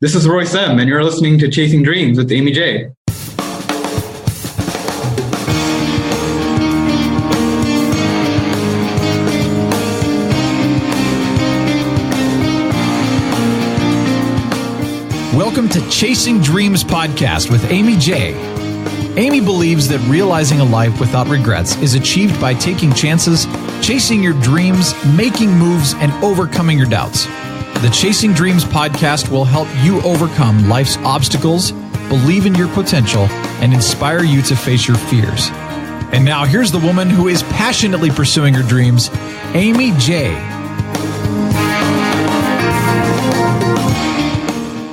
This is Royce M, and you're listening to Chasing Dreams with Amy J. Welcome to Chasing Dreams podcast with Amy J. Amy believes that realizing a life without regrets is achieved by taking chances, chasing your dreams, making moves, and overcoming your doubts. The Chasing Dreams podcast will help you overcome life's obstacles, believe in your potential, and inspire you to face your fears. And now here's the woman who is passionately pursuing her dreams, Amy J.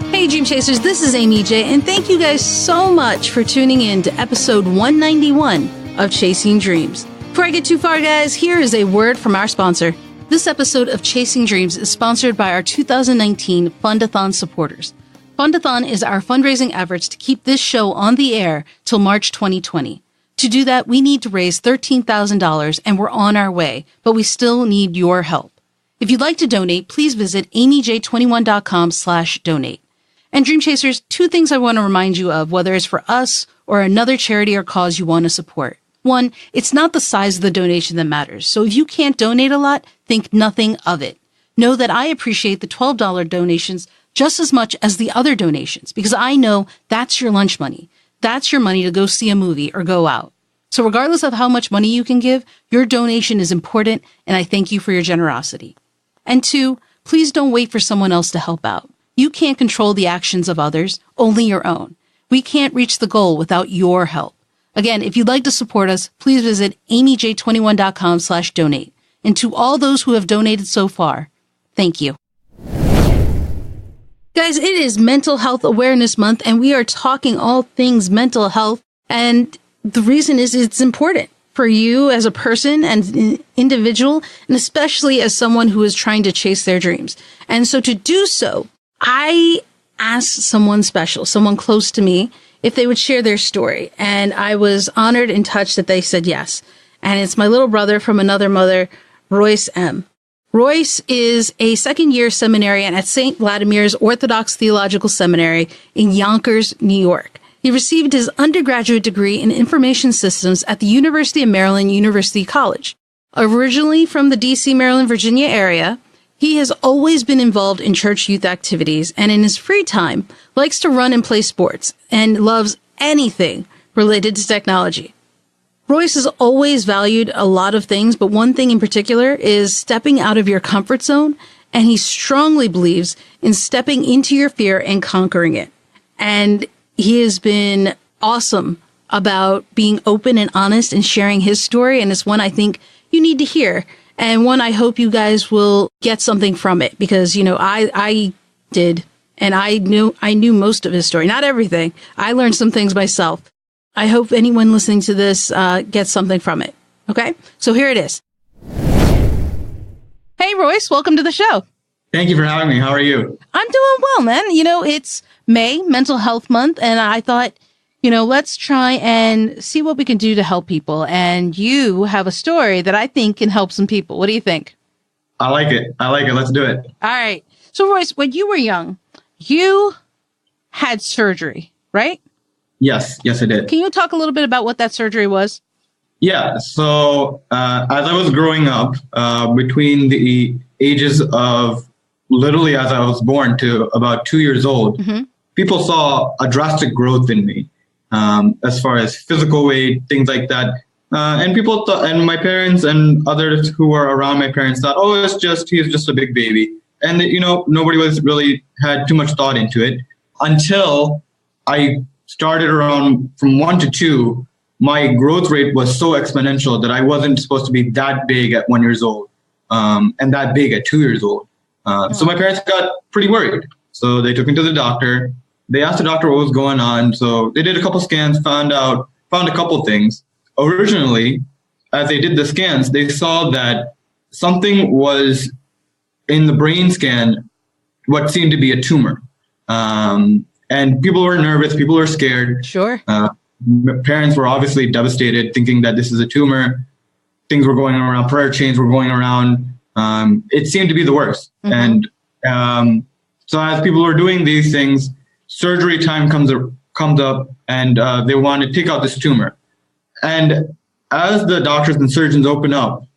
Hey Dream Chasers, this is Amy J, and thank you guys so much for tuning in to episode 191 of Chasing Dreams. Before I get too far, guys, here is a word from our sponsor. This episode of Chasing Dreams is sponsored by our 2019 Fundathon supporters. Fundathon is our fundraising efforts to keep this show on the air till March 2020. To do that, we need to raise $13,000, and we're on our way, but we still need your help. If you'd like to donate, please visit amyj21.com/donate. And Dream Chasers, two things I want to remind you of, whether it's for us or another charity or cause you want to support. One, it's not the size of the donation that matters. So if you can't donate a lot, think nothing of it. Know that I appreciate the $12 donations just as much as the other donations, because I know that's your lunch money. That's your money to go see a movie or go out. So regardless of how much money you can give, your donation is important, and I thank you for your generosity. And two, please don't wait for someone else to help out. You can't control the actions of others, only your own. We can't reach the goal without your help. Again, if you'd like to support us, please visit amyj21.com/donate. And to all those who have donated so far, thank you. Guys, it is Mental Health Awareness Month, and we are talking all things mental health. And the reason is it's important for you as a person and an individual, and especially as someone who is trying to chase their dreams. And so to do so, I asked someone special, someone close to me, if they would share their story. And I was honored and touched that they said yes. And it's my little brother from another mother, Royce M. Royce is a second-year seminarian at St. Vladimir's Orthodox Theological Seminary in Yonkers, New York. He received his undergraduate degree in information systems at the University of Maryland University College. Originally from the D.C., Maryland, Virginia area, he has always been involved in church youth activities, and in his free time likes to run and play sports and loves anything related to technology. Royce has always valued a lot of things, but one thing in particular is stepping out of your comfort zone, and he strongly believes in stepping into your fear and conquering it. And he has been awesome about being open and honest and sharing his story, and it's one I think you need to hear. And one, I hope you guys will get something from it, because, you know, I did, and I knew most of his story, not everything. I learned some things myself. I hope anyone listening to this gets something from it. Okay, so here it is. Hey, Royce, welcome to the show. Thank you for having me. How are you? I'm doing well, man. You know, it's May, Mental Health Month, and I thought, you know, let's try and see what we can do to help people. And you have a story that I think can help some people. What do you think? I like it. Let's do it. All right. So, Royce, when you were young, you had surgery, right? Yes, I did. Can you talk a little bit about what that surgery was? Yeah. So as I was growing up, between the ages of literally as I was born to about 2 years old, people saw a drastic growth in me. As far as physical weight, things like that. And people thought, and my parents and others who were around my parents thought, oh, he's just a big baby. And, you know, nobody was really had too much thought into it until I started around from 1 to 2. My growth rate was so exponential that I wasn't supposed to be that big at 1 year old, and that big at 2 years old. So my parents got pretty worried. So they took me to the doctor. They asked the doctor what was going on. So they did a couple scans, found a couple things. Originally, as they did the scans, they saw that something was in the brain scan, what seemed to be a tumor. And people were nervous. People were scared. Sure. Parents were obviously devastated, thinking that this is a tumor. Things were going around. Prayer chains were going around. It seemed to be the worst. And So as people are doing these things, surgery time comes up, and they want to take out this tumor. And as the doctors and surgeons open up,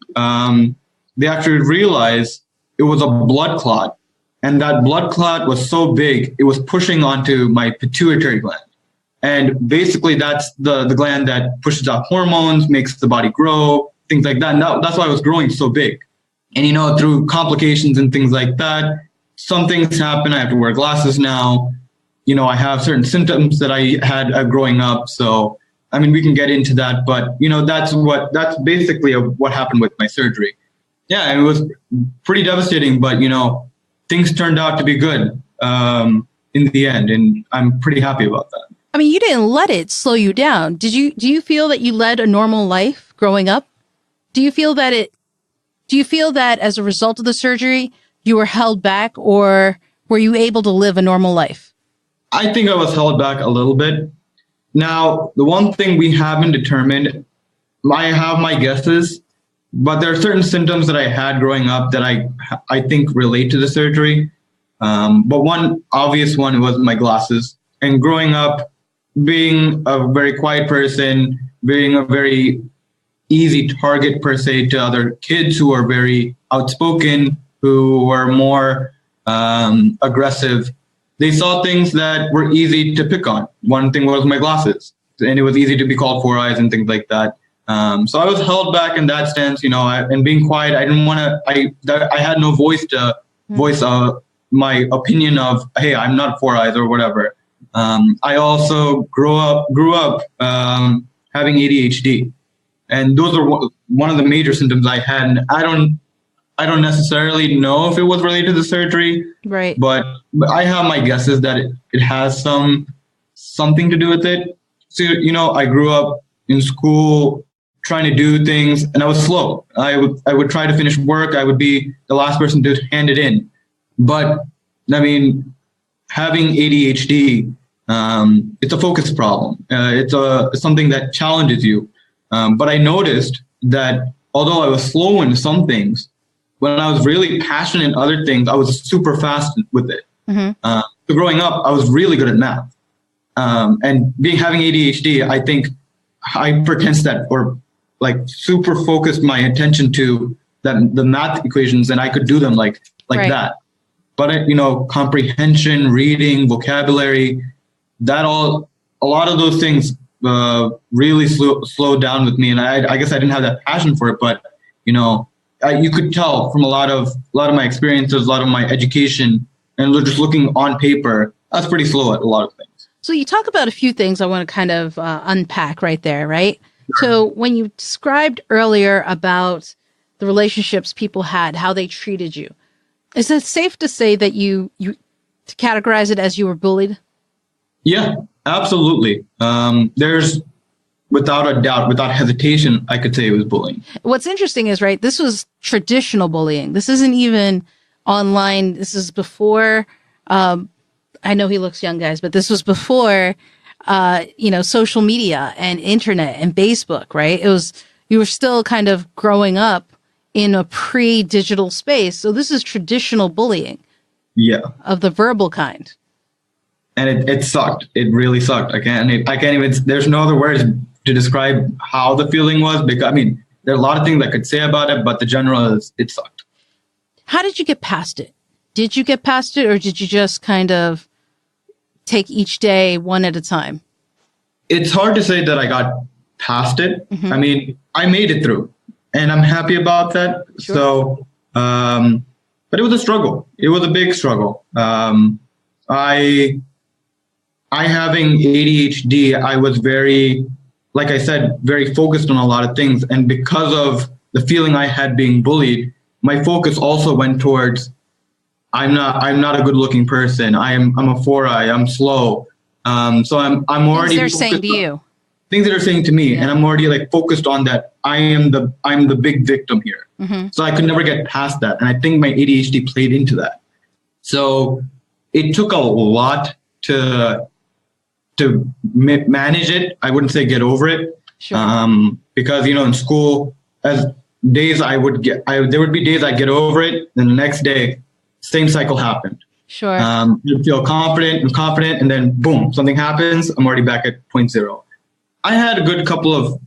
they actually realize it was a blood clot. And that blood clot was so big, it was pushing onto my pituitary gland. And basically, that's the gland that pushes out hormones, makes the body grow, things like that. And that's why it was growing so big. And, through complications and things like that, some things happen. I have to wear glasses now. I have certain symptoms that I had growing up. So, we can get into that. But, that's basically what happened with my surgery. Yeah, and it was pretty devastating. But, things turned out to be good in the end. And I'm pretty happy about that. You didn't let it slow you down. Do you feel that you led a normal life growing up? Do you feel that as a result of the surgery, you were held back, or were you able to live a normal life? I think I was held back a little bit. Now, the one thing we haven't determined, I have my guesses, but there are certain symptoms that I had growing up that I think relate to the surgery. But one obvious one was my glasses. And growing up, being a very quiet person, being a very easy target per se to other kids who are very outspoken, who were more aggressive, they saw things that were easy to pick on. One thing was my glasses, and it was easy to be called four eyes and things like that. So I was held back in that stance, and being quiet. I didn't want to. I had no voice to voice my opinion of, hey, I'm not four eyes or whatever. I also grew up having ADHD, and those are one of the major symptoms I had. And I don't necessarily know if it was related to the surgery, right? But I have my guesses that it has something to do with it. So I grew up in school trying to do things, and I was slow. I would try to finish work. I would be the last person to hand it in. But having ADHD, it's a focus problem. It's something that challenges you. But I noticed that although I was slow in some things, when I was really passionate in other things, I was super fast with it. Mm-hmm. So growing up, I was really good at math. And having ADHD, I think hypertensed that, or super focused my attention to the math equations, and I could do them like right. that. But comprehension, reading, vocabulary, a lot of those things really slowed down with me, and I guess I didn't have that passion for it. But you could tell from a lot of my experiences, a lot of my education, and just looking on paper, I was pretty slow at a lot of things. So you talk about a few things I want to kind of unpack right there, right? Sure. So when you described earlier about the relationships people had, how they treated you, is it safe to say that you to categorize it as you were bullied? Yeah, absolutely. There's, without a doubt, without hesitation, I could say it was bullying. What's interesting is, right, this was traditional bullying. This isn't even online. This is before, I know he looks young, guys, but this was before, social media and internet and Facebook, right? You were still kind of growing up in a pre-digital space. So this is traditional bullying. Yeah. Of the verbal kind. And it sucked. It really sucked. I can't even, there's no other words to describe how the feeling was, because there are a lot of things I could say about it, but the general is it sucked. How did you get past it? Did you get past it, or did you just kind of take each day one at a time? It's hard to say that I got past it. Mm-hmm. I made it through, and I'm happy about that. Sure. So, but it was a struggle. It was a big struggle. I having ADHD, I was very, like I said, very focused on a lot of things. And because of the feeling I had being bullied, my focus also went towards, I'm not a good looking person. I'm a 4-eye. I'm slow. So I'm already. Things they're saying to you. Things that are saying to me, yeah. And I'm already focused on that. I'm the big victim here. Mm-hmm. So I could never get past that, and I think my ADHD played into that. So it took a lot to manage it. I wouldn't say get over it. Sure. Because in school, there would be days I'd get over it, then the next day, same cycle happened. Sure. You feel confident, and then boom, something happens. I'm already back at point zero. I had a good couple of,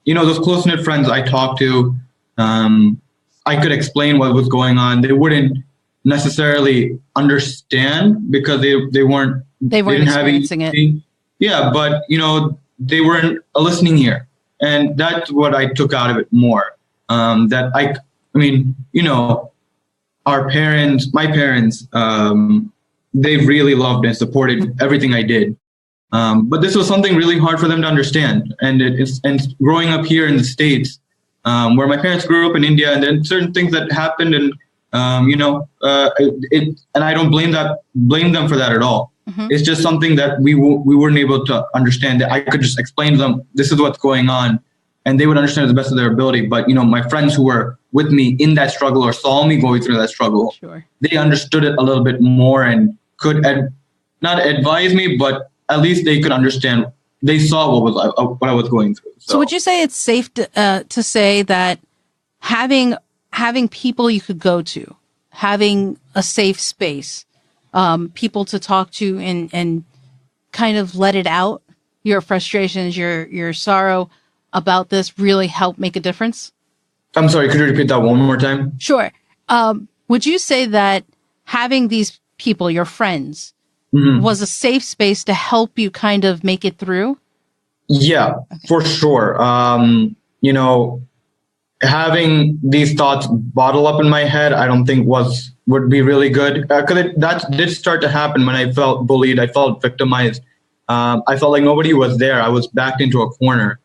those close-knit friends I talked to. I could explain what was going on. They wouldn't necessarily understand because they weren't experiencing it. Yeah, but they weren't a listening ear, and that's what I took out of it more. My parents, they really loved and supported everything I did. But this was something really hard for them to understand. And growing up here in the States, where my parents grew up in India, and then certain things that happened, and and I don't blame them for that at all. Mm-hmm. It's just something that we weren't able to understand. That I could just explain to them, this is what's going on, and they would understand to the best of their ability. But my friends who were with me in that struggle or saw me going through that struggle, sure, they understood it a little bit more and could not advise me, but at least they could understand. They saw what I was going through. So would you say it's safe to say that having people you could go to, having a safe space, people to talk to and kind of let it out, your frustrations, your sorrow about this really help make a difference? I'm sorry, could you repeat that one more time? Sure. Would you say that having these people, your friends, mm-hmm, was a safe space to help you kind of make it through? Yeah, okay, for sure. Having these thoughts bottle up in my head, I don't think would be really good. Because that did start to happen when I felt bullied. I felt victimized. I felt like nobody was there. I was backed into a corner.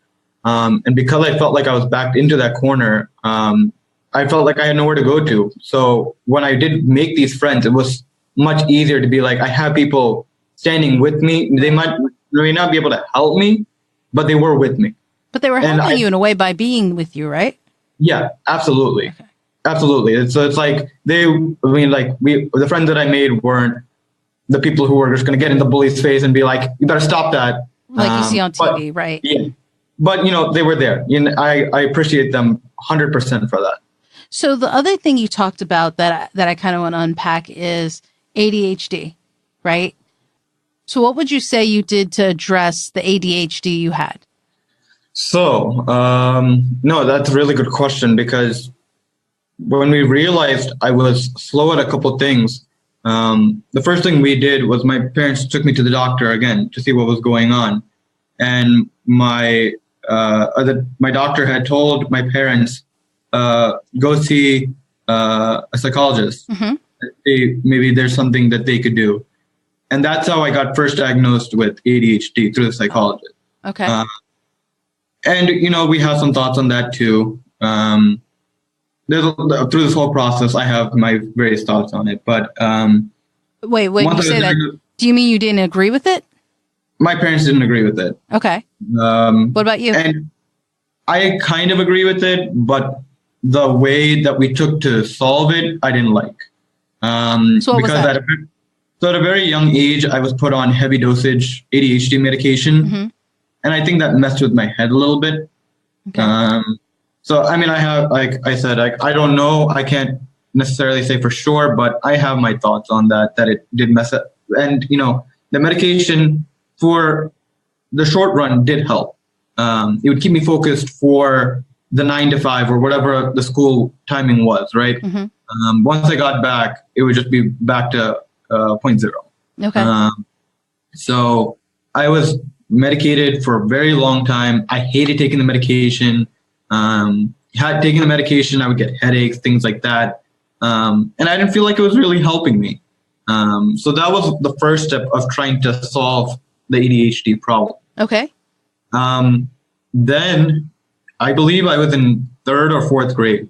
And because I felt like I was backed into that corner, I felt like I had nowhere to go to. So when I did make these friends, it was much easier to be like, I have people standing with me. They may not be able to help me, but they were with me. But they were helping you in a way by being with you, right? Yeah, absolutely. Okay. Absolutely. So it's like the friends that I made weren't the people who were just going to get in the bully's face and be like, you better stop that. Like you see on TV, right? Yeah. But, they were there. I appreciate them 100% for that. So the other thing you talked about that I kind of want to unpack is ADHD, right? So what would you say you did to address the ADHD you had? So, no, that's a really good question, because when we realized I was slow at a couple of things, the first thing we did was my parents took me to the doctor again to see what was going on. And my doctor had told my parents, go see a psychologist. Mm-hmm. Maybe there's something that they could do. And that's how I got first diagnosed with ADHD, through the psychologist. Okay. And, we have some thoughts on that too. Through this whole process, I have my various thoughts on it. But wait, you say that. Do you mean you didn't agree with it? My parents didn't agree with it. Okay. What about you? And I kind of agree with it, but the way that we took to solve it, I didn't like. So what was that? At a very young age, I was put on heavy dosage ADHD medication. Mm-hmm. And I think that messed with my head a little bit. Okay. So, I have, like I said, I don't know. I can't necessarily say for sure, but I have my thoughts on that it did mess up. And, the medication for the short run did help. It would keep me focused for the 9 to 5 or whatever the school timing was, right? Mm-hmm. Once I got back, it would just be back to point zero. Okay. So I was medicated for a very long time. I hated taking the medication. Had taken the medication, I would get headaches, things like that. And I didn't feel like it was really helping me. So that was the first step of trying to solve the ADHD problem. Okay. Then I believe I was in 3rd or 4th grade,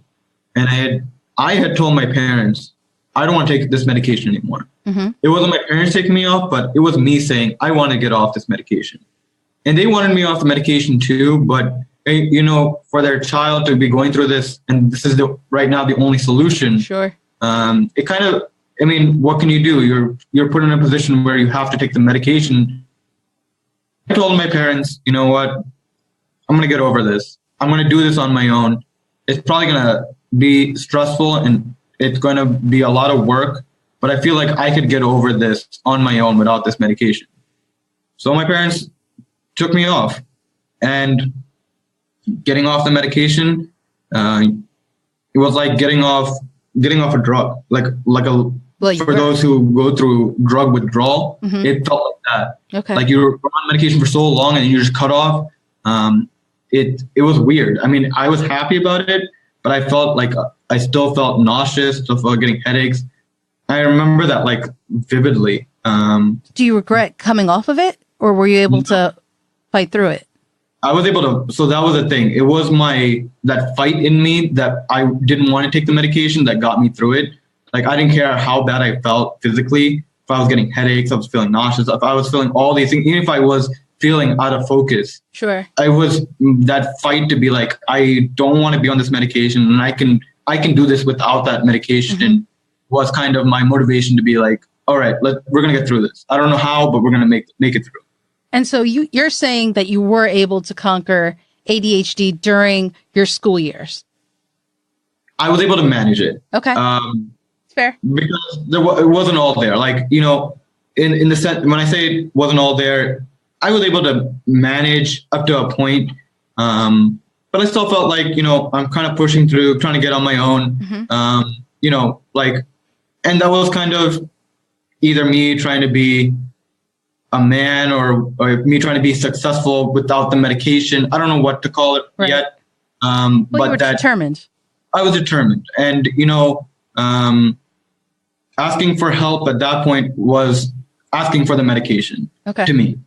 and I had told my parents, I don't want to take this medication anymore. Mm-hmm. It wasn't my parents taking me off, but it was me saying, I want to get off this medication. And they wanted me off the medication too, but for their child to be going through this, and this is right now the only solution. Sure. It kind of, what can you do? You're put in a position where you have to take the medication. I told my parents, you know what? I'm going to get over this. I'm going to do this on my own. It's probably going to be stressful and it's going to be a lot of work. but I feel like I could get over this on my own without this medication. So my parents took me off, and getting off the medication, it was like getting off a drug, for those who go through drug withdrawal. It felt like that. Okay. Like you were on medication for so long and you just cut off. It was weird. I mean, I was happy about it, but I felt like I still felt nauseous, still felt getting headaches. I remember that like vividly. Do you regret coming off of it, or were you able to fight through it? I was able to. So that was the thing. It was that fight in me that I didn't want to take the medication that got me through it. Like, I didn't care how bad I felt physically. If I was getting headaches, I was feeling nauseous. If I was feeling all these things, even if I was feeling out of focus. Sure. I was that fight to be like, I don't want to be on this medication, and I can do this without that medication. Was kind of my motivation to be like, all right, we're going to get through this. I don't know how, but we're going to make it through. And so you're saying that you were able to conquer ADHD during your school years. I was able to manage it. Okay. Fair. Because it wasn't all there. Like, you know, in the sense, when I say it wasn't all there, I was able to manage up to a point. But I still felt like, you know, I'm kind of pushing through, trying to get on my own. You know, like, and that was kind of either me trying to be a man or me trying to be successful without the medication. I don't know what to call it yet. But you were determined. I was determined. And, you know, asking for help at that point was asking for the medication to me.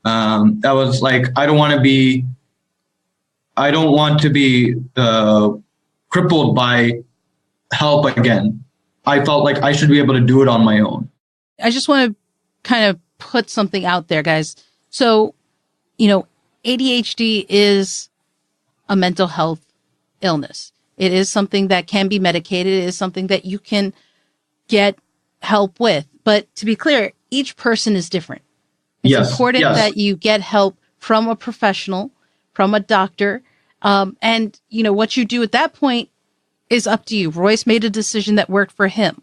That was like, I don't want to be crippled by help again. I felt like I should be able to do it on my own. I just want to kind of put something out there, guys. So, you know, ADHD is a mental health illness. It is something that can be medicated. It is something that you can get help with. But to be clear, each person is different. It's important that you get help from a professional, from a doctor. And, you know, what you do at that point is up to you. Royce made a decision that worked for him.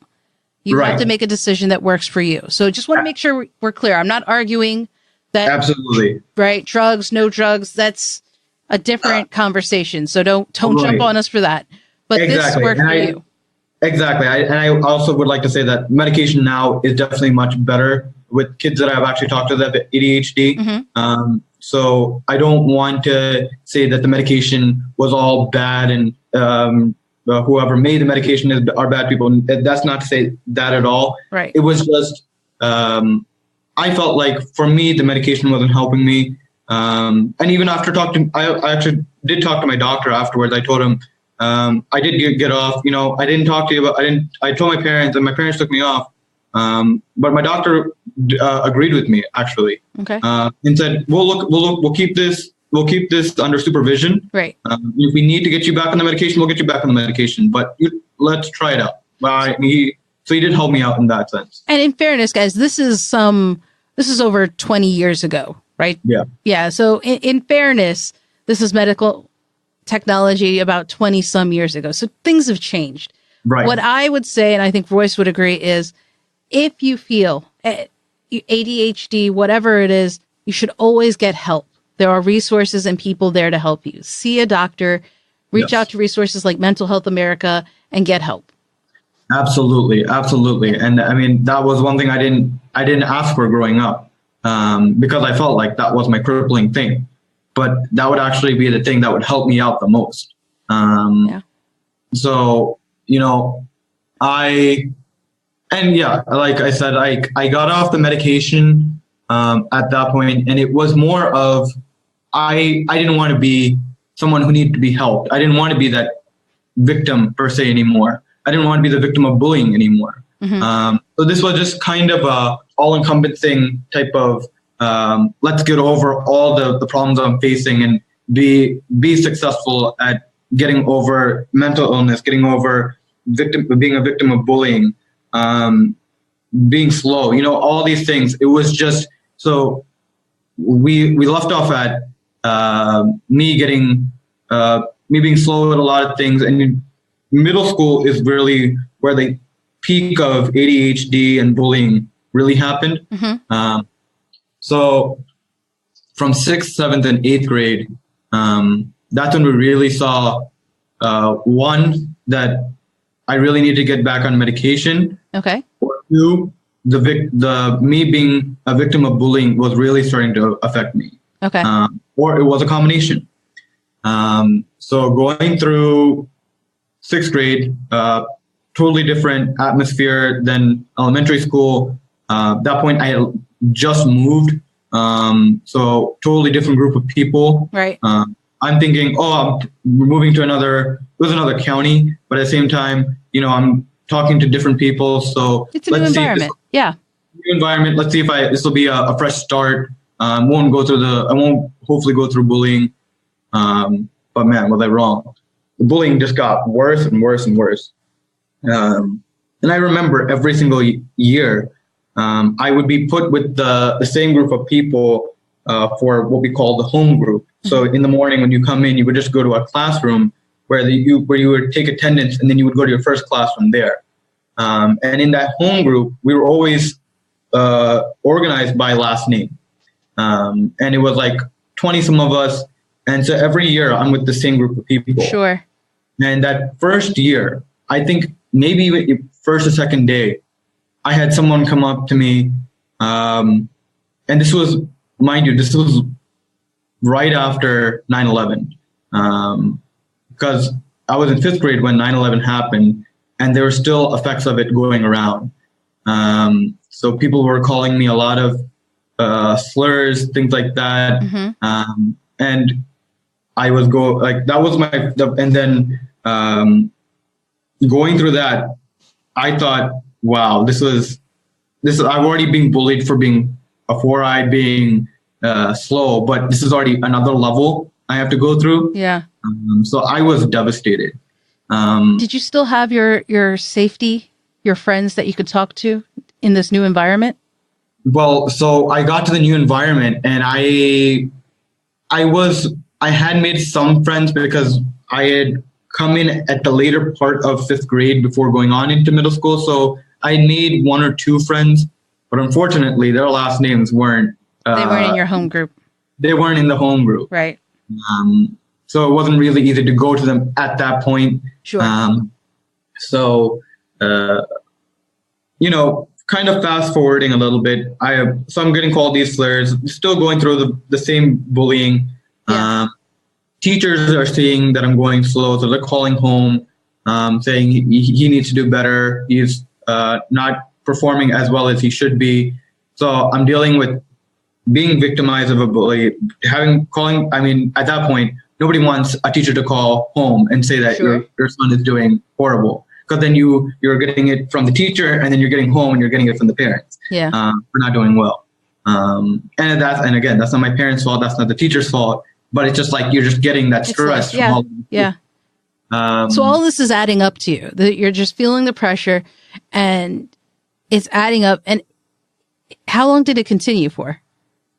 You have to make a decision that works for you. So just want to make sure we're clear. I'm not arguing that. Absolutely. Right. Drugs, no drugs. That's a different conversation. So don't jump on us for that. But this worked for you. Exactly. And I also would like to say that medication now is definitely much better with kids that I've actually talked to that have ADHD. So I don't want to say that the medication was all bad and whoever made the medication are bad people. That's not to say that at all. Right. It was just, I felt like for me, the medication wasn't helping me. And even after I actually did talk to my doctor afterwards. I told him, I did get off, you know, I didn't talk to you, I told my parents and my parents took me off. But my doctor agreed with me actually. Okay. And said, we'll keep this under supervision. Right. If we need to get you back on the medication, we'll get you back on the medication, but let's try it out. So he did help me out in that sense. And in fairness, guys, this is over 20 years ago, right? Yeah. Yeah. So in fairness, this is medical technology about 20 some years ago. So things have changed. Right. What I would say, and I think Royce would agree, is if you feel ADHD, whatever it is, you should always get help. There are resources and people there to help you. See a doctor, reach out to resources like Mental Health America and get help. Absolutely. Absolutely. And I mean, that was one thing I didn't ask for growing up because I felt like that was my crippling thing. But that would actually be the thing that would help me out the most. So, you know, like I said, I got off the medication at that point, and it was more of, I didn't want to be someone who needed to be helped. I didn't want to be that victim per se anymore. I didn't want to be the victim of bullying anymore. So this was just kind of a all-encompassing type of, let's get over all the problems I'm facing and be successful at getting over mental illness, getting over being a victim of bullying, being slow, you know, all these things. It was just, so we left off at me being slow at a lot of things. And middle school is really where peak of ADHD and bullying really happened. So from 6th, 7th, and 8th grade, that's when we really saw, one, that I really need to get back on medication. Okay. Or two, the me being a victim of bullying was really starting to affect me. Okay. Or it was a combination. So going through 6th grade, totally different atmosphere than elementary school. At that point, I had just moved. So totally different group of people. Right. I'm thinking, I'm moving to another county, but at the same time, I'm talking to different people. So it's a new environment. New environment. Let's see if this will be a fresh start. I won't hopefully go through bullying. But man, was I wrong? The bullying just got worse and worse and worse. And I remember every single year, I would be put with the same group of people for what we call the home group. So in the morning when you come in, you would just go to a classroom where you would take attendance, and then you would go to your first class from there. And in that home group, we were always organized by last name. And it was like 20 some of us. And so every year I'm with the same group of people. Sure. And that first year, I think maybe even first or second day, I had someone come up to me. And this was, mind you, this was right after 9/11. Because I was in 5th grade when 9/11 happened, and there were still effects of it going around. So people were calling me a lot of slurs, things like that. And I was that was and then going through that, I thought, wow, this is, I'm already being bullied for being a 4-eye, being slow, but this is already another level I have to go through. Yeah. So I was devastated. Did you still have your safety, your friends that you could talk to in this new environment? Well, so I got to the new environment, and I had made some friends because I had come in at the later part of 5th grade before going on into middle school. So I made 1 or 2 friends, but unfortunately their last names weren't. They weren't in your home group. They weren't in the home group. Right. So it wasn't really easy to go to them at that point. Sure. So, kind of fast forwarding a little bit, so I'm getting called these slurs, still going through the same bullying. Yeah. Teachers are seeing that I'm going slow, so they're calling home, saying he needs to do better. He's not performing as well as he should be. So I'm dealing with being victimized of a bully, at that point, nobody wants a teacher to call home and say that Sure. your son is doing horrible. Because then you're getting it from the teacher, and then you're getting home and you're getting it from the parents. Yeah. For not doing well. And again, that's not my parents' fault. That's not the teacher's fault. But it's just like you're just getting that stress. Yeah. From Yeah. So all this is adding up to you. You're just feeling the pressure, and it's adding up. And how long did it continue for?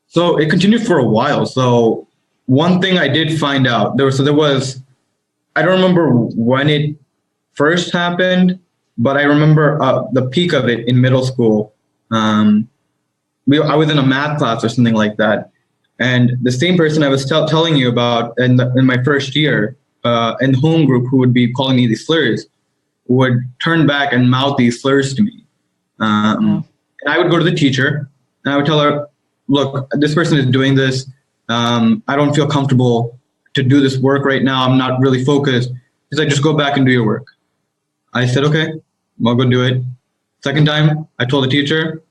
So it continued for a while. So one thing I did find out, there was, I don't remember when it first happened, but I remember the peak of it in middle school. I was in a math class or something like that. And the same person I was telling you about in my first year in the home group, who would be calling me these slurs, would turn back and mouth these slurs to me. And I would go to the teacher and I would tell her, look, this person is doing this. I don't feel comfortable to do this work right now. I'm not really focused. She's like, just go back and do your work. I said, okay, I'll go do it. Second time, I told the teacher,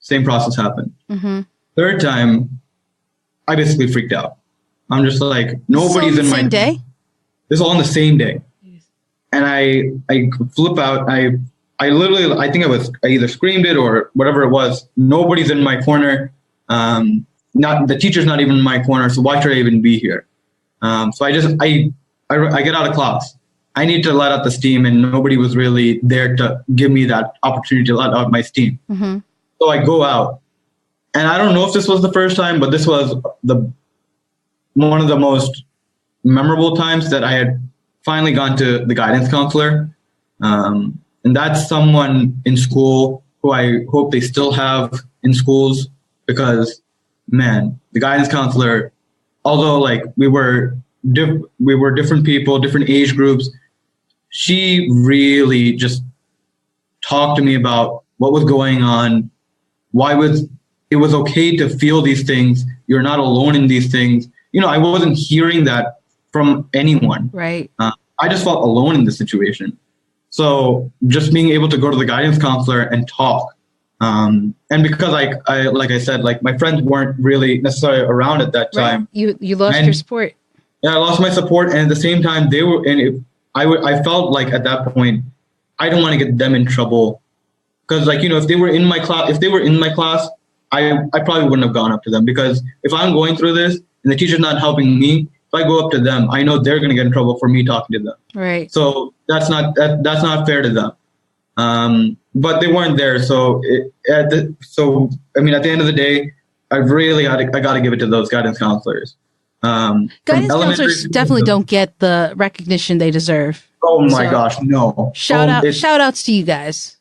same process happened. Mm-hmm. Third time, I basically freaked out. I'm just like, nobody's in my same day. This is all on the same day, and I flip out. I literally, I think I either screamed it or whatever it was. Nobody's in my corner. Not the teacher's not even in my corner. So why should I even be here? So I get out of class. I need to let out the steam, and nobody was really there to give me that opportunity to let out my steam. Mm-hmm. So I go out, and I don't know if this was the first time, but this was one of the most memorable times that I had finally gone to the guidance counselor. And And that's someone in school who I hope they still have in schools, because, man, the guidance counselor, although like we were different people, different age groups, she really just talked to me about what was going on, it was okay to feel these things. You're not alone in these things. I wasn't hearing that from anyone. Right. I just felt alone in the situation. So just being able to go to the guidance counselor and talk. And because I like I said, like my friends weren't really necessarily around at that time. Right. You lost your support. Yeah, I lost my support. And at the same time, they were, and I felt like at that point, I don't want to get them in trouble. Because like, if they were in my class, I probably wouldn't have gone up to them, because if I'm going through this and the teacher's not helping me, if I go up to them, I know they're going to get in trouble for me talking to them. Right. So that's not fair to them. But they weren't there. So at the end of the day, I got to give it to those guidance counselors. Guidance counselors definitely don't get the recognition they deserve. Oh my gosh, no. Shout outs to you guys.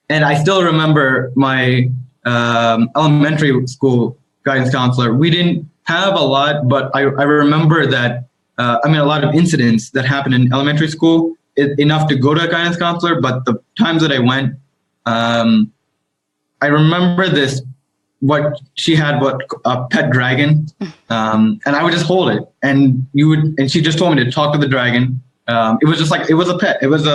And I still remember my elementary school guidance counselor. We didn't have a lot, but I remember that, a lot of incidents that happened in elementary school, enough to go to a guidance counselor. But the times that I went, I remember what she had, a pet dragon. And I would just hold it, and she just told me to talk to the dragon. It was just like, it was a pet. It was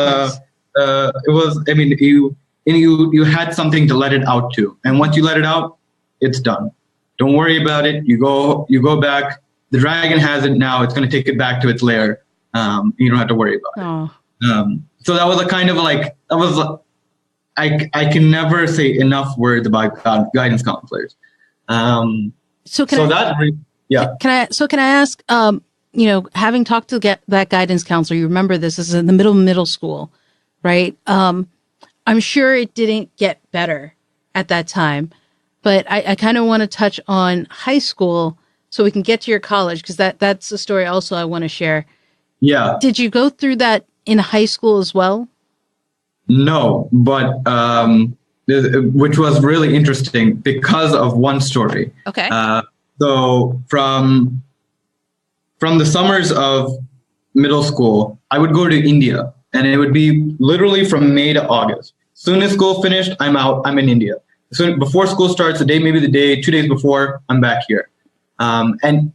you had something to let it out to. And once you let it out, it's done. Don't worry about it. You go back. The dragon has it now. It's going to take it back to its lair. You don't have to worry about it. So that was a kind of like, I can never say enough words about guidance counselors. Can I ask, having talked to that guidance counselor, you remember this is in the middle school, right? I'm sure it didn't get better at that time, but I kind of want to touch on high school so we can get to your college, because that's a story also I want to share. Yeah. Did you go through that in high school as well? No, but which was really interesting because of one story. Okay. So from the summers of middle school, I would go to India, and it would be literally from May to August. Soon as school finished, I'm out. I'm in India. So before school starts, 2 days before, I'm back here. And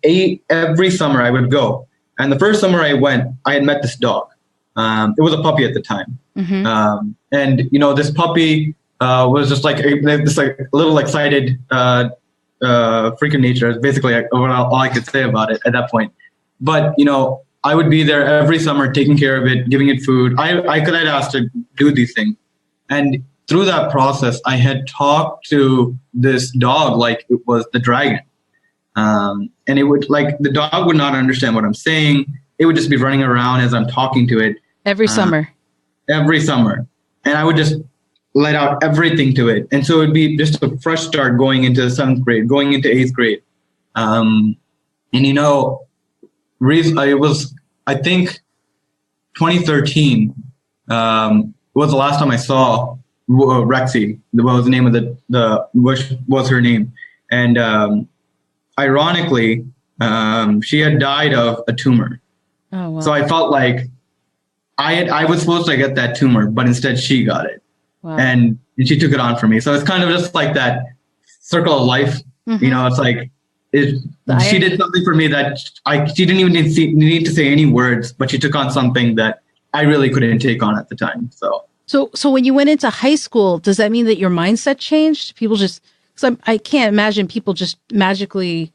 every summer I would go. And the first summer I went, I had met this dog. It was a puppy at the time. Mm-hmm. And this puppy was just like this like little excited freak of nature. Is basically all I could say about it at that point. But I would be there every summer, taking care of it, giving it food. I could have asked to do these things, and through that process, I had talked to this dog like it was the dragon, and it would the dog would not understand what I'm saying. It would just be running around as I'm talking to it every summer. And I would just let out everything to it. And so it would be just a fresh start going into 7th grade, going into 8th grade. It was, I think, 2013 was the last time I saw Rexy. What was the name of which was her name. And ironically, she had died of a tumor. Oh, wow. So I felt like I was supposed to get that tumor, but instead she got it. Wow. And she took it on for me. So it's kind of just like that circle of life. Mm-hmm. It's like she did something for me that she didn't even need to say any words, but she took on something that I really couldn't take on at the time. So when you went into high school, does that mean that your mindset changed? People just, because I can't imagine people just magically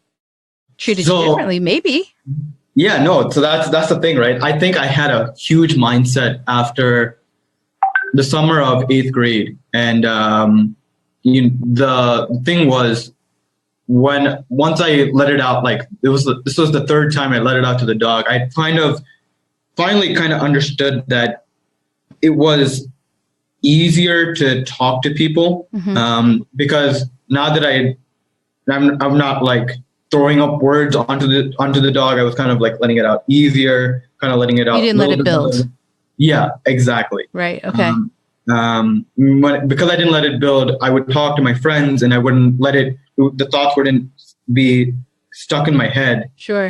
treated you differently. Maybe. Yeah, no. So that's the thing, right? I think I had a huge mindset after the summer of 8th grade. And the thing was, once I let it out, this was the third time I let it out to the dog, I finally understood that it was easier to talk to people, because now that I'm not throwing up words onto the dog, I was kind of letting it out easier, kind of letting it out. You didn't let it build. Yeah, exactly. Right. Okay. Because I didn't let it build, I would talk to my friends and I wouldn't let the thoughts wouldn't be stuck in my head. Sure.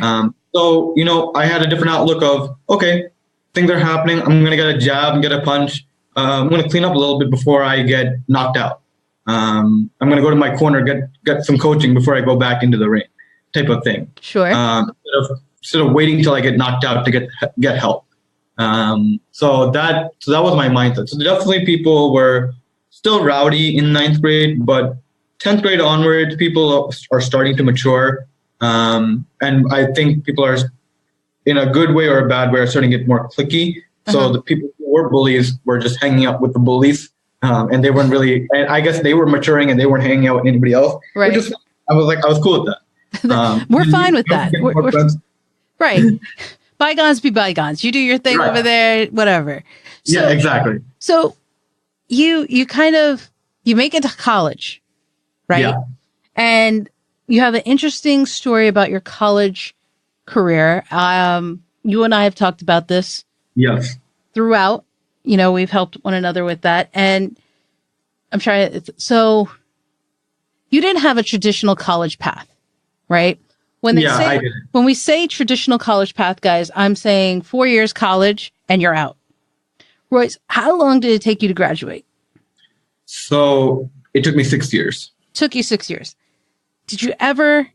So, I had a different outlook of, okay, things are happening. I'm going to get a jab and get a punch. I'm going to clean up a little bit before I get knocked out. I'm going to go to my corner, get some coaching before I go back into the ring, type of thing. Sure. Instead of waiting till I get knocked out to get help. So that was my mindset. So definitely people were still rowdy in 9th grade, but 10th grade onwards, people are starting to mature. And I think people are, in a good way or a bad way, are starting to get more cliquey. So the people who were bullies were just hanging out with the bullies. And they weren't really, and I guess they were maturing and they weren't hanging out with anybody else. Right. I was cool with that. We're fine with that. Right. Bygones be bygones. You do your thing over there, whatever. So, yeah, exactly. So you make it to college, right? Yeah. And you have an interesting story about your college career. You and I have talked about this. Yes. Throughout, we've helped one another with that. And I'm trying so you didn't have a traditional college path, right? When we say traditional college path, guys, I'm saying 4 years college and you're out. Royce, how long did it take you to graduate? So it took me 6 years. Took you 6 years. Did you ever,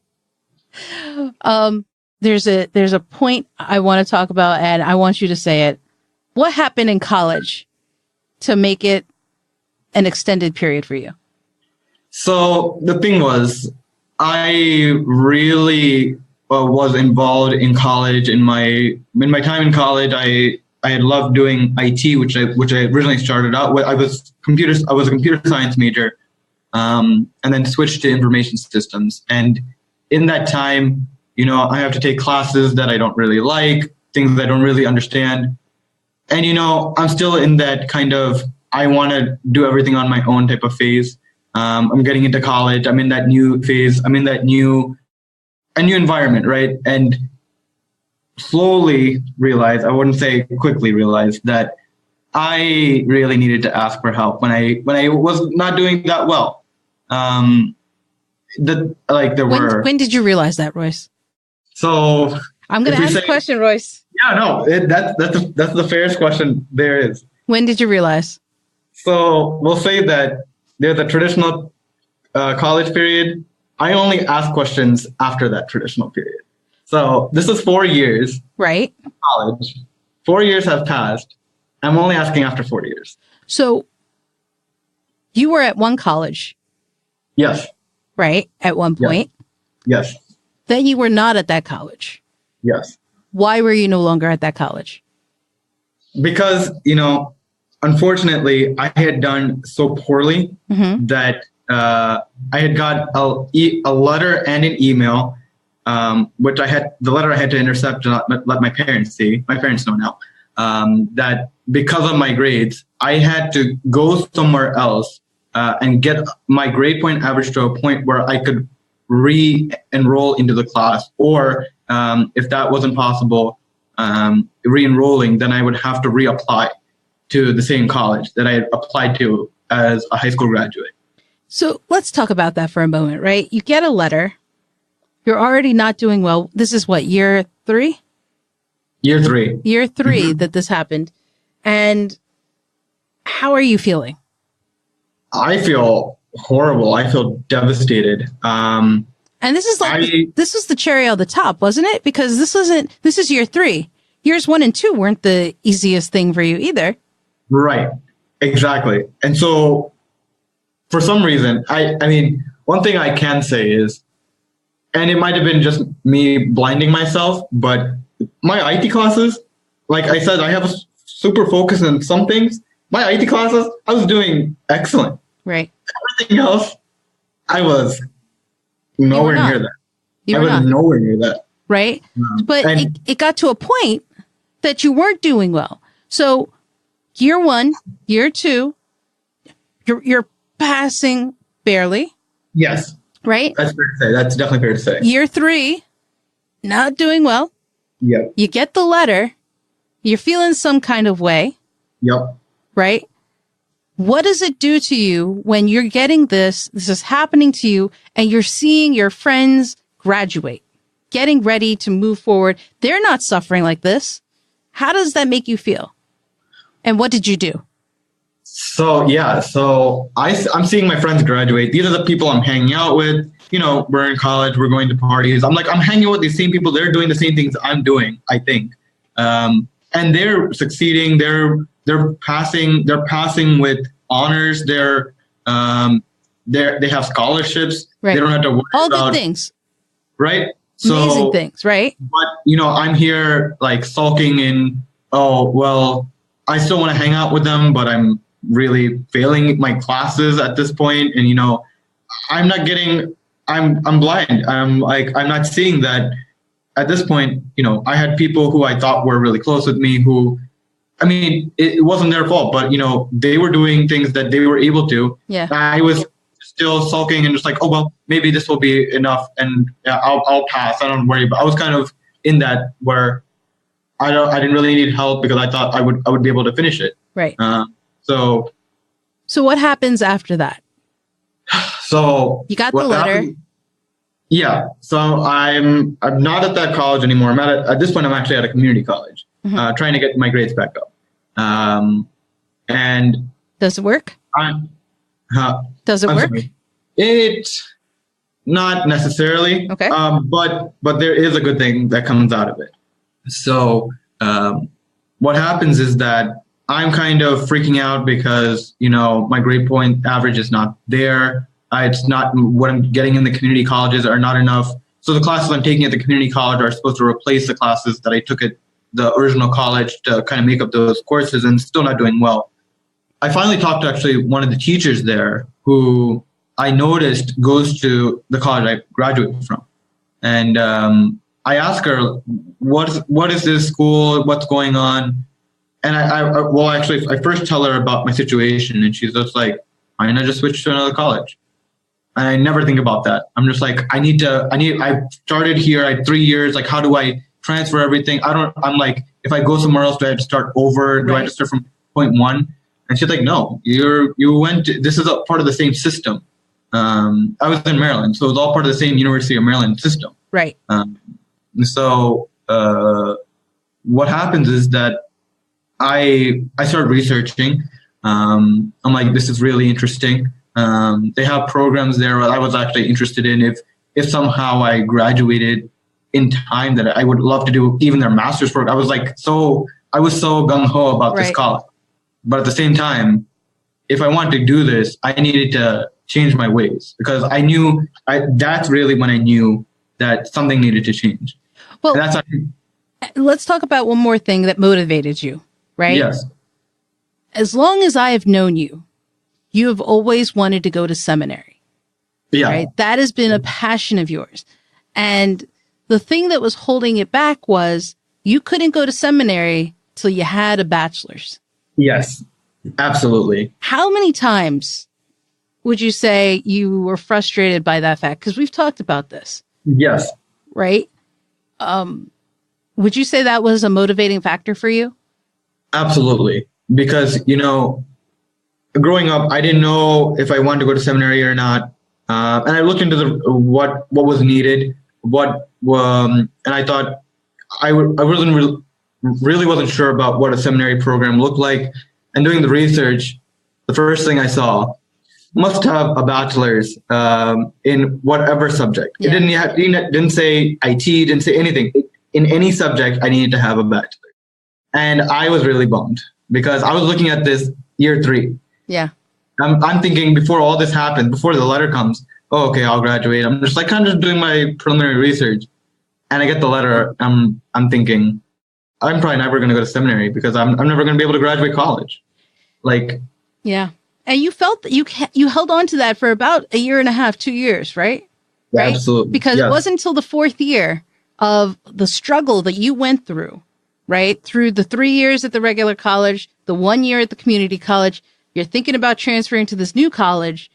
there's a point I want to talk about and I want you to say it. What happened in college to make it an extended period for you? So the thing was, I really was involved in college. In my time in college, I had loved doing IT, which I originally started out with. I was a computer science major, and then switched to information systems. And in that time, I have to take classes that I don't really like, things that I don't really understand. And, I'm still in that kind of, I want to do everything on my own type of phase. I'm getting into college. I'm in that new phase. I'm in that new environment, right? And slowly realized, I wouldn't say quickly realized, that I really needed to ask for help when I was not doing that well. When did you realize that, Royce? So I'm going to ask a question, Royce. Yeah, no, that's the fairest question there is. When did you realize? So we'll say that there's a traditional college period. I only ask questions after that traditional period. So this is 4 years. Right. College. 4 years have passed. I'm only asking after 4 years. So you were at one college. Yes. Right. At one point. Yes. Then you were not at that college. Yes. Why were you no longer at that college? Because, unfortunately, I had done so poorly that I had got a letter and an email, which the letter I had to intercept and not let my parents see. My parents know now. That because of my grades, I had to go somewhere else and get my grade point average to a point where I could re-enroll into the class, or if that wasn't possible, re-enrolling, then I would have to reapply to the same college that I had applied to as a high school graduate. So let's talk about that for a moment, right? You get a letter. You're already not doing well. This is what, year 3? Year 3. Year 3 that this happened. And how are you feeling? I feel horrible. I feel devastated. And this is this is the cherry on the top, wasn't it? Because this is year 3. Years 1 and 2 weren't the easiest thing for you either. Right. Exactly. And so for some reason, I mean, one thing I can say is, and it might have been just me blinding myself, but my IT classes, like I said, I have a super focus on some things. My IT classes, I was doing excellent. Right. Everything else, I was nowhere near that. I was nowhere near that. Right. But it got to a point that you weren't doing well. So year 1, year 2, you're passing barely. Yes. Right? That's fair to say. That's definitely fair to say. Year 3, not doing well. Yep. You get the letter. You're feeling some kind of way. Yep. Right? What does it do to you when you're getting this is happening to you, and you're seeing your friends graduate, getting ready to move forward? They're not suffering like this. How does that make you feel? And what did you do? So I'm seeing my friends graduate. These are the people I'm hanging out with. We're in college, we're going to parties. I'm hanging out with these same people. They're doing the same things I'm doing, I think. And they're succeeding. They're passing with honors. They have scholarships. Right. They don't have to worry all about good things. Right. Amazing things, right? But I'm here like sulking in, oh well, I still want to hang out with them, but I'm really failing my classes at this point. And I'm blind. I'm not seeing that at this point. I had people who I thought were really close with me who, it wasn't their fault, but they were doing things that they were able to. Yeah. I was still sulking and just like, oh well, maybe this will be enough, and I'll pass. I don't worry. But I was kind of in that where I didn't really need help because I thought I would be able to finish it. Right. So what happens after that? So you got the letter. Yeah. So I'm not at that college anymore. At this point, I'm actually at a community college, trying to get my grades back up. And does it work? Does it work? Sorry. It's not necessarily. Okay. But there is a good thing that comes out of it. So what happens is that I'm kind of freaking out because, my grade point average is not there. It's not what I'm getting in the community colleges are not enough. So the classes I'm taking at the community college are supposed to replace the classes that I took at the original college to kind of make up those courses, and still not doing well. I finally talked to actually one of the teachers there who I noticed goes to the college I graduated from. And I asked her, what is this school? What's going on? And I first tell her about my situation, and she's just like, I'm gonna just switch to another college. And I never think about that. I'm just like, I started here, I had 3 years. Like, how do I transfer everything? I'm like, if I go somewhere else, do I have to start over? Do I have to start from point one? And she's like, no, this is a part of the same system. I was in Maryland, so it was all part of the same University of Maryland system. Right. So what happens is that I started researching. I'm like, this is really interesting. They have programs there I was actually interested in. If somehow I graduated in time, that I would love to do even their master's program. I was so gung-ho about this college. But at the same time, if I wanted to do this, I needed to change my ways, because I knew that's really when I knew that something needed to change. Well, let's talk about one more thing that motivated you, right? Yes. As long as I have known you, you have always wanted to go to seminary. Yeah. Right? That has been a passion of yours. And the thing that was holding it back was you couldn't go to seminary till you had a bachelor's. Yes, absolutely. How many times would you say you were frustrated by that fact? Because we've talked about this. Yes. Right? Would you say that was a motivating factor for you? Absolutely. Because, growing up, I didn't know if I wanted to go to seminary or not. And I looked into what was needed, and I thought I really wasn't sure about what a seminary program looked like. And doing the research, the first thing I saw, must have a bachelor's in whatever subject. Yeah. It didn't say IT, didn't say anything. In any subject, I needed to have a bachelor. And I was really bummed because I was looking at this year 3. Yeah. I'm thinking before all this happens, before the letter comes, oh, okay, I'll graduate. I'm just like kind of doing my preliminary research. And I get the letter. I'm thinking, I'm probably never going to go to seminary because I'm never going to be able to graduate college. Yeah. And you felt that you held on to that for about a year and a half, 2 years, right? Yeah, right? Absolutely. Because it wasn't until the 4th year of the struggle that you went through, right? Through the 3 years at the regular college, the 1 year at the community college, you're thinking about transferring to this new college,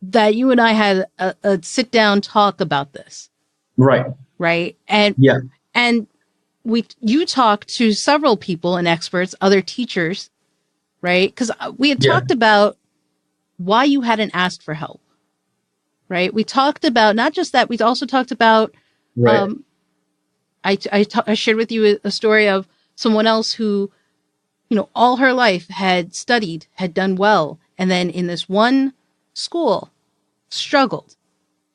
that you and I had a sit down talk about this. Right. Right. And you talked to several people and experts, other teachers, right? Because we had talked about why you hadn't asked for help, right? We talked about not just that, we also talked about, I shared with you a story of someone else who, all her life had studied, had done well, and then in this one school struggled,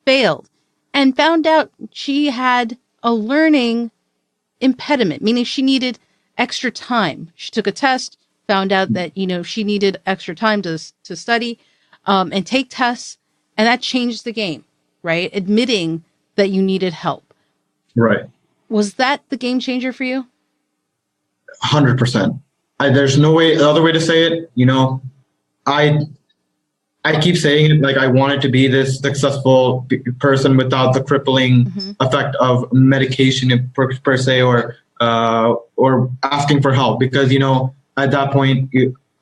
failed, and found out she had a learning impediment, meaning she needed extra time. She took a test, found out that, she needed extra time to study and take tests. And that changed the game, right? Admitting that you needed help. Right. Was that the game changer for you? 100%. There's no other way to say it. I keep saying it, like I wanted to be this successful person without the crippling effect of medication per se, or asking for help, because at that point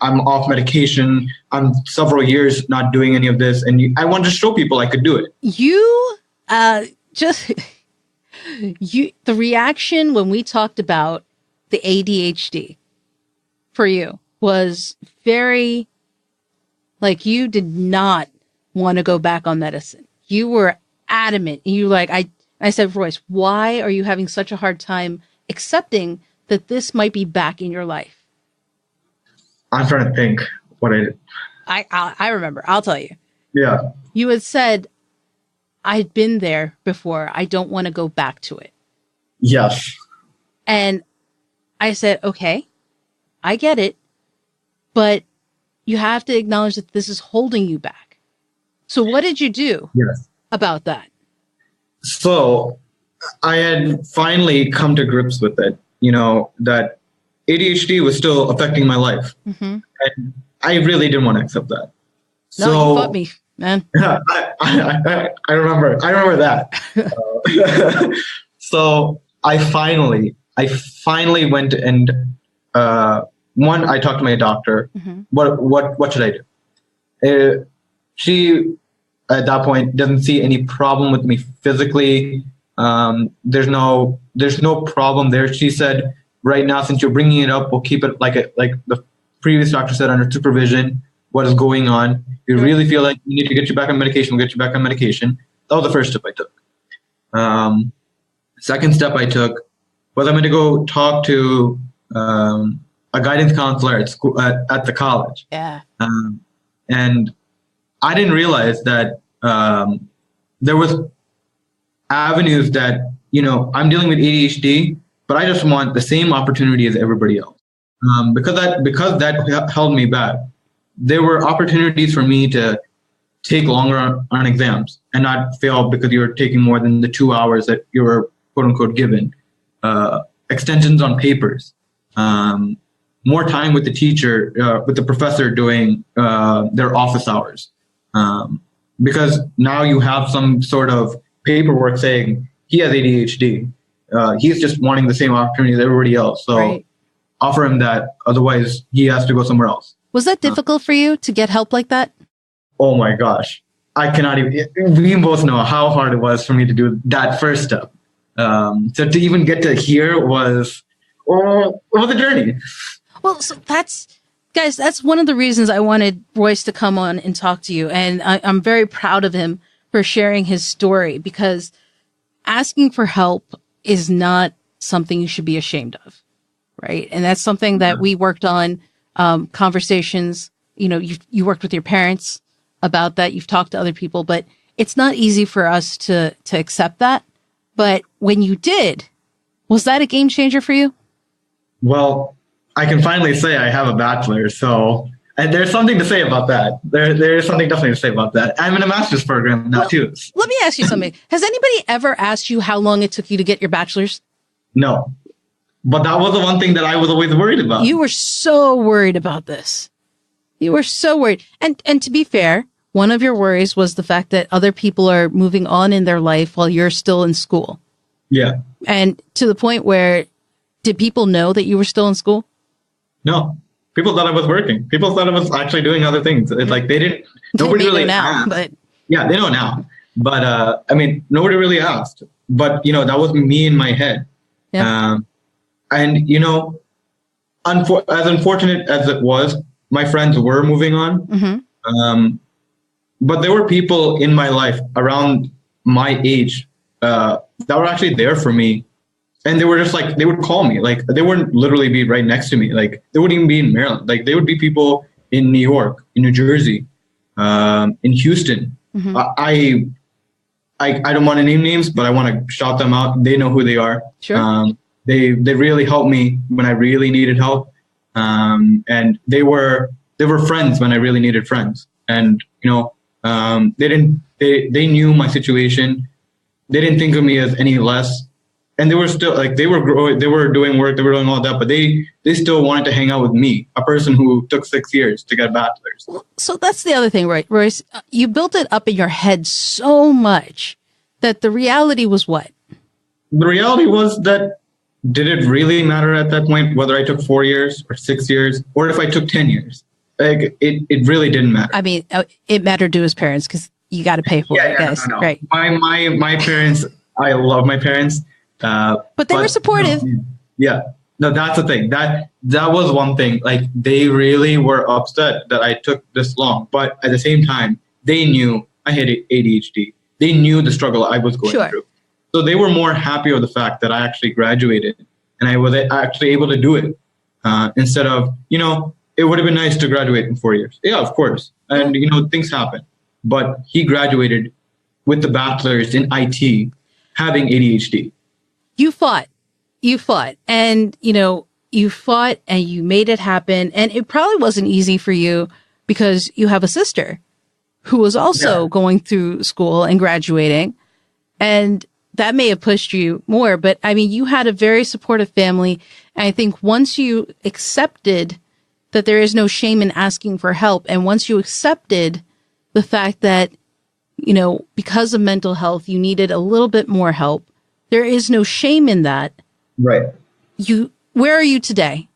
I'm off medication. I'm several years not doing any of this, and I wanted to show people I could do it. The reaction when we talked about the ADHD for you was very, like, you did not want to go back on medicine. You were adamant. I said, Royce, why are you having such a hard time accepting that this might be back in your life? I'm trying to think what I did. I remember. I'll tell you. Yeah. You had said, I'd been there before. I don't want to go back to it. Yes. And I said, okay, I get it, but you have to acknowledge that this is holding you back. So what did you do about that? So I had finally come to grips with it, that ADHD was still affecting my life. And I really didn't want to accept that. No, you fought me, man. I remember that. So I finally went and I talked to my doctor. What should I do? She at that point doesn't see any problem with me physically. There's no problem there. She said, right now, since you're bringing it up, we'll keep it like the previous doctor said, under supervision. What is going on? You really feel like you need to get you back on medication, we'll get you back on medication. That was the first step I took. Second step I took was I'm going to go talk to a guidance counselor at school, at the college. Yeah. And I didn't realize that there was avenues that, I'm dealing with ADHD, but I just want the same opportunity as everybody else. Because that held me back. There were opportunities for me to take longer on exams and not fail because you're taking more than the 2 hours that you were quote unquote given. Extensions on papers, more time with the teacher, with the professor doing their office hours. Because now you have some sort of paperwork saying he has ADHD. He's just wanting the same opportunity as everybody else. So offer him that. Otherwise, he has to go somewhere else. Was that difficult for you to get help like that? Oh my gosh. I cannot even, we both know how hard it was for me to do that first step. So to even get to here was a journey. Well, so that's one of the reasons I wanted Royce to come on and talk to you. And I'm very proud of him for sharing his story, because asking for help is not something you should be ashamed of. Right. And that's something that we worked on, conversations, you worked with your parents about that. You've talked to other people, but it's not easy for us to accept that. But when you did, was that a game changer for you? Well, I can finally say I have a bachelor's, and there's something to say about that. There is something definitely to say about that. I'm in a master's program now too. Let me ask you something. Has anybody ever asked you how long it took you to get your bachelor's? No. But that was the one thing that I was always worried about. You were so worried about this. You were so worried. And to be fair, one of your worries was the fact that other people are moving on in their life while you're still in school. Yeah. And to the point where, did people know that you were still in school? No. People thought I was working. People thought I was actually doing other things. It's like they didn't, nobody really asked. But yeah, they know now. But nobody really asked. But, that was me in my head. Yeah. And, as unfortunate as it was, my friends were moving on. But there were people in my life around my age that were actually there for me. And they were just like, they would call me. Like, they wouldn't literally be right next to me. Like, they wouldn't even be in Maryland. Like, they would be people in New York, in New Jersey, in Houston. I don't want to name names, but I want to shout them out. They know who they are. Sure. They really helped me when I really needed help. And they were friends when I really needed friends. And, you know, they knew my situation. They didn't think of me as any less. And they were still like, they were growing, they were doing work, they were doing all that, but they still wanted to hang out with me, a person who took 6 years to get a bachelor's. So that's the other thing, right, Royce? You built it up in your head so much that the reality was what? The reality was that, did it really matter at that point, whether I took 4 years or 6 years, or if I took 10 years? Like, it really didn't matter. I mean, it mattered to his parents because you got to pay for it, guys. No. Right. My parents, I love my parents. But they were supportive. Yeah. No, that's the thing. That was one thing. Like, they really were upset that I took this long. But at the same time, they knew I had ADHD. They knew the struggle I was going through. So they were more happy with the fact that I actually graduated and I was actually able to do it. Instead of, you know, it would have been nice to graduate in 4 years. Yeah, of course. And, you know, things happen. But he graduated with the bachelor's in IT, having ADHD. You fought, and, you know, you fought and you made it happen. And it probably wasn't easy for you because you have a sister who was also going through school and graduating. And that may have pushed you more, but I mean, you had a very supportive family. And I think once you accepted that there is no shame in asking for help, and once you accepted the fact that, you know, because of mental health, you needed a little bit more help, there is no shame in that. Right. Where are you today?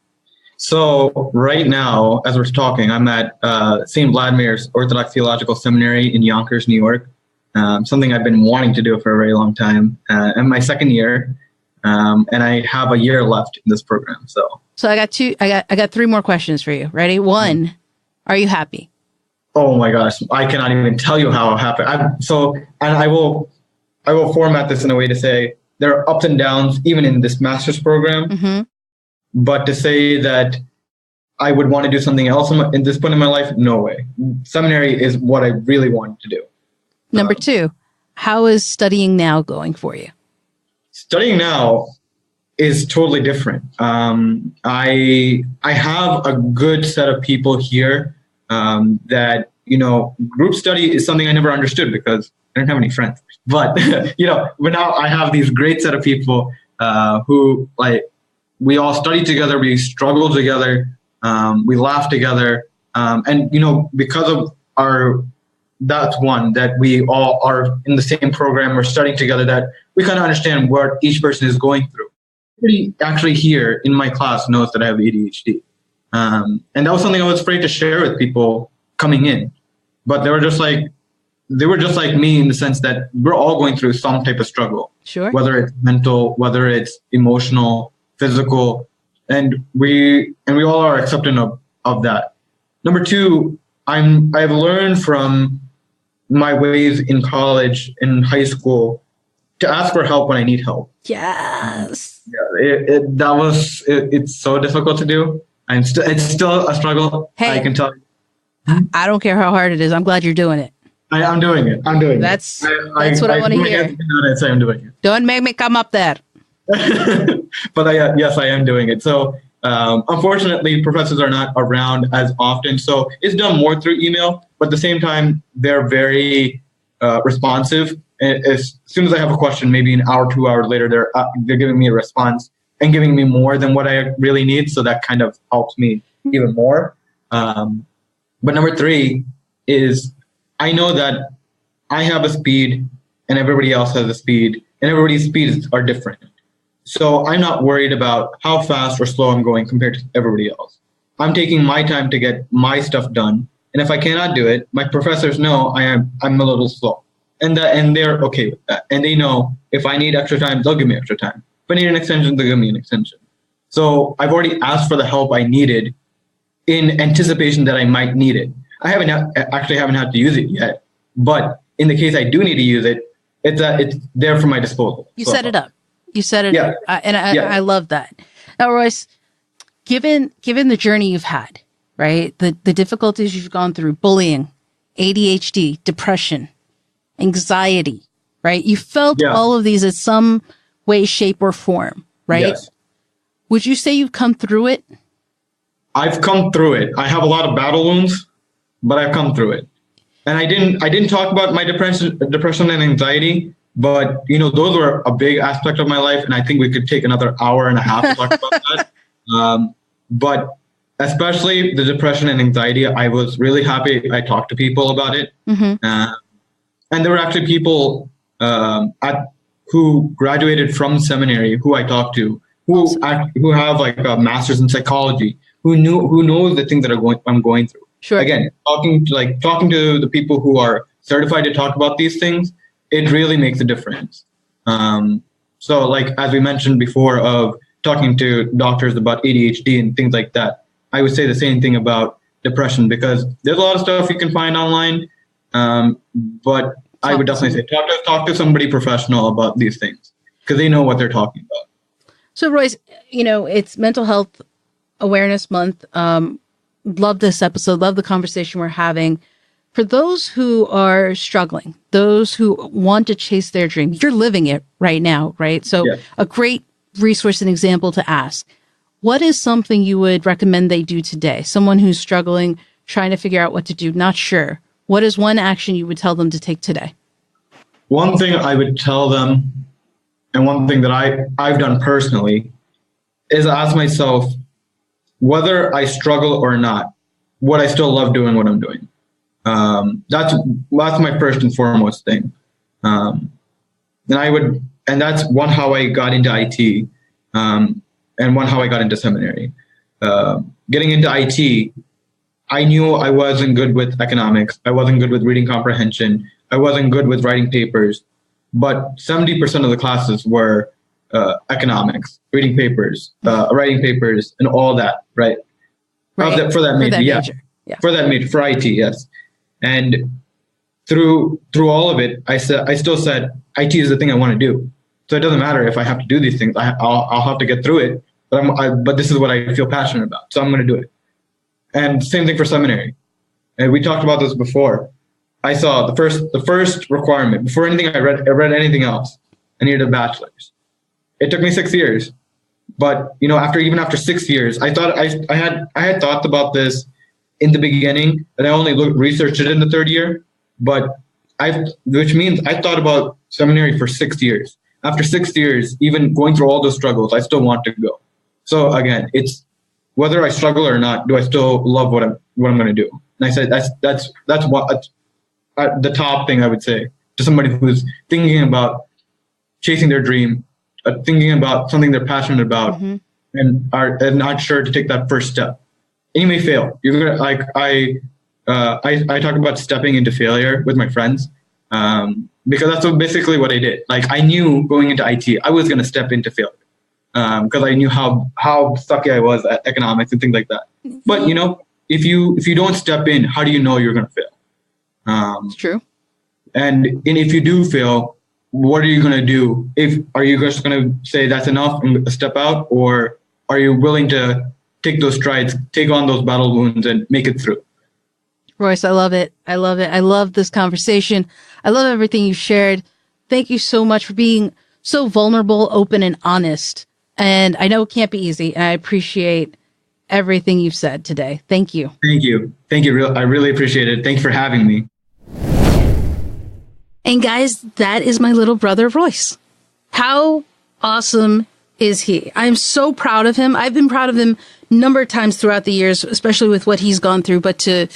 So right now, as we're talking, I'm at St. Vladimir's Orthodox Theological Seminary in Yonkers, New York. Something I've been wanting to do for a very long time. I'm my second year, and I have a year left in this program. So I got three more questions for you. Ready? One, are you happy? Oh my gosh, I cannot even tell you how happy. I will format this in a way to say there are ups and downs even in this master's program. But to say that I would want to do something else in this point in my life, no way. Seminary is what I really wanted to do. Number two, how is studying now going for you? Studying now is totally different. I have a good set of people here that, you know, group study is something I never understood because I didn't have any friends. But, you know, but now I have these great set of people who, like, we all study together, we struggle together, we laugh together. And, you know, because of that's one, that we all are in the same program, we're studying together, that we kind of understand what each person is going through. Everybody actually here in my class knows that I have ADHD. And that was something I was afraid to share with people coming in. But they were just like me in the sense that we're all going through some type of struggle. Sure. Whether it's mental, whether it's emotional, physical, and we all are accepting of that. Number two, I've learned from my ways in college, in high school, to ask for help when I need help. Yes. Yeah, it's so difficult to do. It's still a struggle. Hey, I can tell you. I don't care how hard it is. I'm glad you're doing it. I'm doing it. That's what I want to hear. I'm doing it. Don't make me come up there. But yes, I am doing it. So unfortunately, professors are not around as often. So it's done more through email. But at the same time, they're very responsive. And as soon as I have a question, maybe an hour, 2 hours later, they're giving me a response and giving me more than what I really need. So that kind of helps me even more. But number three is I know that I have a speed and everybody else has a speed, and everybody's speeds are different. So I'm not worried about how fast or slow I'm going compared to everybody else. I'm taking my time to get my stuff done. And if I cannot do it, my professors know I'm a little slow. And they're okay with that. And they know if I need extra time, they'll give me extra time. If I need an extension, they'll give me an extension. So I've already asked for the help I needed in anticipation that I might need it. I haven't had to use it yet, but in the case I do need to use it, it's there for my disposal. You set it up. You set it up. I love that. Now, Royce, given the journey you've had, right? The difficulties you've gone through, bullying, ADHD, depression, anxiety, right? You felt all of these in some way, shape, or form, right? Yes. Would you say you've come through it? I've come through it. I have a lot of battle wounds, but I've come through it. And I didn't talk about my depression and anxiety, but those were a big aspect of my life, and I think we could take another hour and a half to talk about that. But especially the depression and anxiety, I was really happy I talked to people about it. And there were actually people who graduated from seminary who I talked to, who have like a master's in psychology, who knows the things that I'm going through. Sure. Again, talking to the people who are certified to talk about these things, it really makes a difference. So like, as we mentioned before, of talking to doctors about ADHD and things like that, I would say the same thing about depression, because there's a lot of stuff you can find online. But I would definitely say talk to somebody professional about these things, because they know what they're talking about. So Royce, it's Mental Health Awareness Month. Love this episode. Love the conversation we're having. For those who are struggling, those who want to chase their dream, you're living it right now, right? So a great resource and example to ask. What is something you would recommend they do today? Someone who's struggling, trying to figure out what to do, not sure. What is one action you would tell them to take today? One thing I would tell them, and one thing that I've done personally, is ask myself, whether I struggle or not, would I still love doing what I'm doing? That's my first and foremost thing. And that's one, how I got into IT, and one, how I got into seminary. Getting into IT, I knew I wasn't good with economics. I wasn't good with reading comprehension. I wasn't good with writing papers, but 70% of the classes were economics, reading papers, writing papers, and all that, right? For that major, for IT, yes. And through all of it, I still said, IT is the thing I want to do. So it doesn't matter if I have to do these things. I'll have to get through it, but this is what I feel passionate about, so I'm going to do it. And same thing for seminary. And we talked about this before. I saw the first requirement before anything I read anything else. I needed a bachelor's. It took me 6 years, but after 6 years, I thought I had thought about this in the beginning, and I only researched it in the third year. But which means I thought about seminary for 6 years. After 6 years, even going through all those struggles, I still want to go. So again, it's whether I struggle or not, do I still love what I'm going to do? And I said that's what the top thing I would say to somebody who's thinking about chasing their dream, thinking about something they're passionate about, and are not sure to take that first step. And you may fail. You're gonna I talk about stepping into failure with my friends, because that's basically what I did. Like, I knew going into IT, I was going to step into failure, because I knew how sucky I was at economics and things like that. But if you don't step in, how do you know you're going to fail? It's true. And if you do fail, what are you going to do? Are you just going to say that's enough and step out, or are you willing to take those strides, take on those battle wounds, and make it through? Royce, I love it. I love it. I love this conversation. I love everything you shared. Thank you so much for being so vulnerable, open, and honest. And I know it can't be easy, and I appreciate everything you've said today. Thank you. Thank you. Thank you. I really appreciate it. Thanks for having me. And guys, that is my little brother, Royce. How awesome is he? I'm so proud of him. I've been proud of him a number of times throughout the years, especially with what he's gone through, but to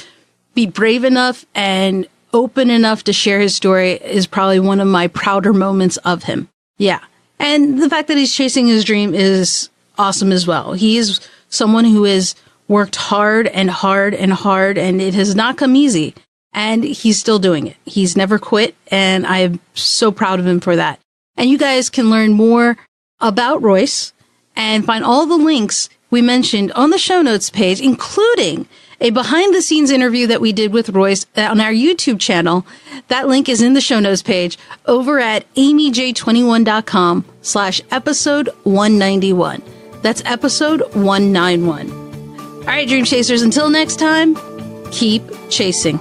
be brave enough and open enough to share his story is probably one of my prouder moments of him. Yeah. And the fact that he's chasing his dream is awesome as well. He is someone who has worked hard and hard and hard, and it has not come easy. And he's still doing it. He's never quit, and I am so proud of him for that. And you guys can learn more about Royce and find all the links we mentioned on the show notes page, including a behind-the-scenes interview that we did with Royce on our YouTube channel. That link is in the show notes page over at amyj21.com/episode 191. That's episode 191. All right, Dream Chasers, until next time, keep chasing.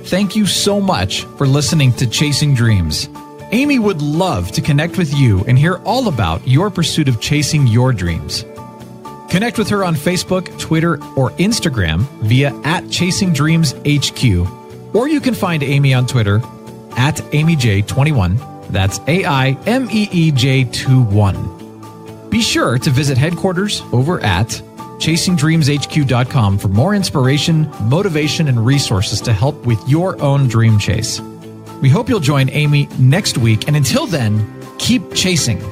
Thank you so much for listening to Chasing Dreams. Amy would love to connect with you and hear all about your pursuit of chasing your dreams. Connect with her on Facebook, Twitter, or Instagram via @ChasingDreamsHQ. Or you can find Amy on Twitter @AmyJ21. That's AIMEEJ21. Be sure to visit headquarters over at ChasingDreamsHQ.com for more inspiration, motivation, and resources to help with your own dream chase. We hope you'll join Amy next week, and until then, keep chasing.